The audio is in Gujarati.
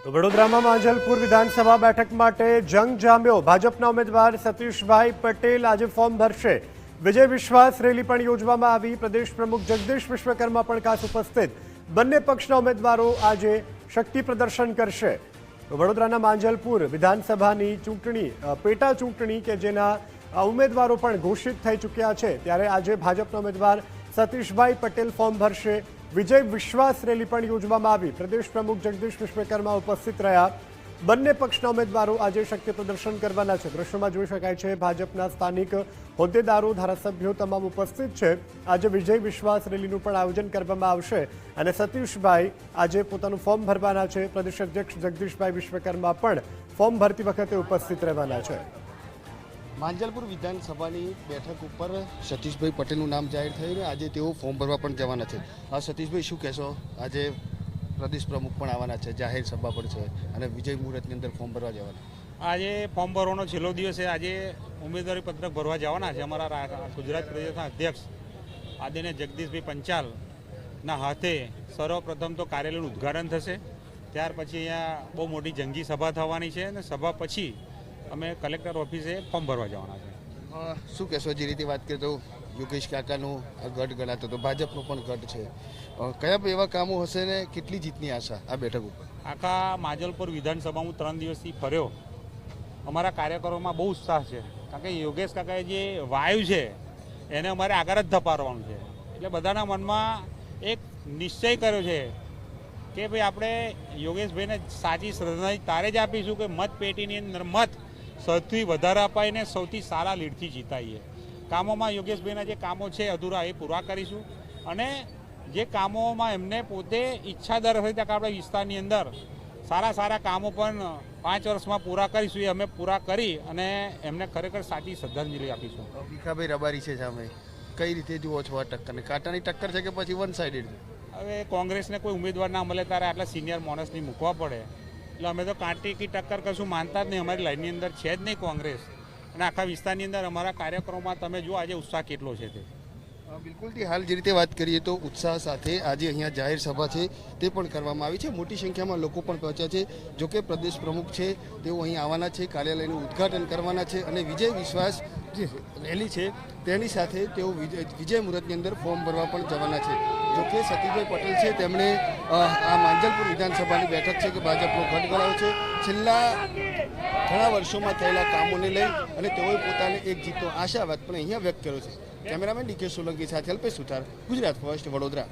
તો વડોદરામાં માંજલપુર વિધાનસભા બેઠક માટે જંગ જામ્યો। ભાજપના ઉમેદવાર સતીશભાઈ પટેલ આજે ફોર્મ ભરશે। વિજય વિશ્વાસ રેલી પણ યોજવામાં આવી। પ્રદેશ પ્રમુખ જગદીશ વિશ્વકર્મા પણ ખાસ ઉપસ્થિત। બંને પક્ષના ઉમેદવારો આજે શક્તિ પ્રદર્શન કરશે। તો વડોદરાના માંજલપુર વિધાનસભાની ચૂંટણી પેટા ચૂંટણી કે જેના ઉમેદવારો પણ ઘોષિત થઈ ચૂક્યા છે, ત્યારે આજે ભાજપના ઉમેદવાર સતીશભાઈ પટેલ ફોર્મ ભરશે। વિજય વિશ્વાસ રેલી પણ યોજવામાં આવી। પ્રદેશ પ્રમુખ જગદીશ વિશ્વકર્મા ઉપસ્થિત રહ્યા। બંને પક્ષના ઉમેદવારો આજે શક્તિ પ્રદર્શન કરવાના છે। દ્રશ્યોમાં જોઈ શકાય છે ભાજપના સ્થાનિક હોદ્દેદારો, ધારાસભ્યો તમામ ઉપસ્થિત છે। આજે વિજય વિશ્વાસ રેલીનું પણ આયોજન કરવામાં આવશે અને સતીશભાઈ આજે પોતાનું ફોર્મ ભરવાના છે। પ્રદેશ અધ્યક્ષ જગદીશભાઈ વિશ્વકર્મા પણ ફોર્મ ભરતી વખતે ઉપસ્થિત રહેવાના છે। માંજલપુર વિધાનસભાની બેઠક ઉપર સતીશભાઈ પટેલનું નામ જાહેર થયું અને આજે તેઓ ફોર્મ ભરવા પણ જવાના છે। હા સતીશભાઈ, શું કહેશો? આજે પ્રદેશ પ્રમુખ પણ આવવાના છે, જાહેર સભા પણ છે અને વિજય મુહૂર્તની અંદર ફોર્મ ભરવા જવાના। આજે ફોર્મ ભરવાનો છેલ્લો દિવસ છે। આજે ઉમેદવારી પત્રક ભરવા જવાના છે। અમારા ગુજરાત પ્રદેશના અધ્યક્ષ આદરણીય જગદીશભાઈ પંચાલના હાથે સર્વપ્રથમ તો કાર્યાલયનું ઉદ્ઘાટન થશે। ત્યાર પછી અહીંયા બહુ મોટી જંગી સભા થવાની છે અને સભા પછી અમે કલેક્ટર ઓફિસે ફોર્મ ભરવા જવાના છે। શું કહેશો? જે રીતે વાત કરીએ તો યોગેશ કાકાનું ગઢ ગણાતો તો ભાજપનો પણ ગઢ છે, કયા એવા કામો હશે ને કેટલી જીતની આશા આ બેઠક ઉપર? આખા માંજલપુર વિધાનસભા હું 3 દિવસથી ફર્યો। અમારા કાર્યકરોમાં બહુ ઉત્સાહ છે, કારણ કે યોગેશ કાકાએ જે વાયુ છે એને અમારે આગળ જ ધપાડવાનું છે। એટલે બધાના મનમાં એક નિશ્ચય કર્યો છે કે ભાઈ આપણે યોગેશભાઈને સાચી શ્રદ્ધાંજલિ તારે જ આપીશું કે મત પેટીની અંદર મત સૌથી વધારે અપાઈને સૌથી સારા લીડથી જીતાઈએ। કામોમાં યોગેશભાઈના જે કામો છે અધૂરા એ પૂરા કરીશું અને જે કામોમાં એમને પોતે ઈચ્છા દર હોય ત્યાં આપણા વિસ્તારની અંદર સારા કામો પણ 5 વર્ષમાં પૂરા કરીશું। એ અમે પૂરા કરી અને એમને ખરેખર સાચી શ્રદ્ધાંજલિ આપીશું। ભીખાભાઈ રબારી છે સામે, કઈ રીતે જુઓ છો આ ટક્કરને? કાંટાની ટક્કર છે કે પછી વન સાઇડેડ છે? હવે કોંગ્રેસને કોઈ ઉમેદવાર ના મળે ત્યારે આટલા સિનિયર માણસની મૂકવા પડે, એટલે અમે તો કાંટી કી ટક્કર કશું માનતા જ નહીં। અમારી લાઇનની અંદર છે જ નહીં કોંગ્રેસ અને આખા વિસ્તારની અંદર અમારા કાર્યક્રમોમાં તમે જુઓ આજે ઉત્સાહ કેટલો છે તે। બિલકુલથી હાલ જે રીતે વાત કરીએ તો ઉત્સાહ સાથે આજે અહીંયા જાહેર સભા છે તે પણ કરવામાં આવી છે। મોટી સંખ્યામાં લોકો પણ પહોંચ્યા છે। જોકે પ્રદેશ પ્રમુખ છે તેઓ અહીં આવવાના છે, કાર્યાલયનું ઉદ્ઘાટન કરવાના છે અને વિજય વિશ્વાસ જે રેલી છે તેની સાથે તેઓ વિજય મુહૂર્તની અંદર ફોર્મ ભરવા પણ જવાના છે। જોકે સતીશભાઈ પટેલ છે તેમણે આ માંજલપુર વિધાનસભાની બેઠક છે કે ભાજપનો ગઢ ગણાવ્યો છે। છેલ્લા ઘણા વર્ષોમાં થયેલા કામોને લઈ અને તેઓએ પોતાને એક જીતનો આશાવાદ પણ અહીંયા વ્યક્ત કર્યો છે। કેમેરામેન ડીકે સોલંકી સાથે અલ્પેશ સુથાર, ગુજરાત ફર્સ્ટ, વડોદરા।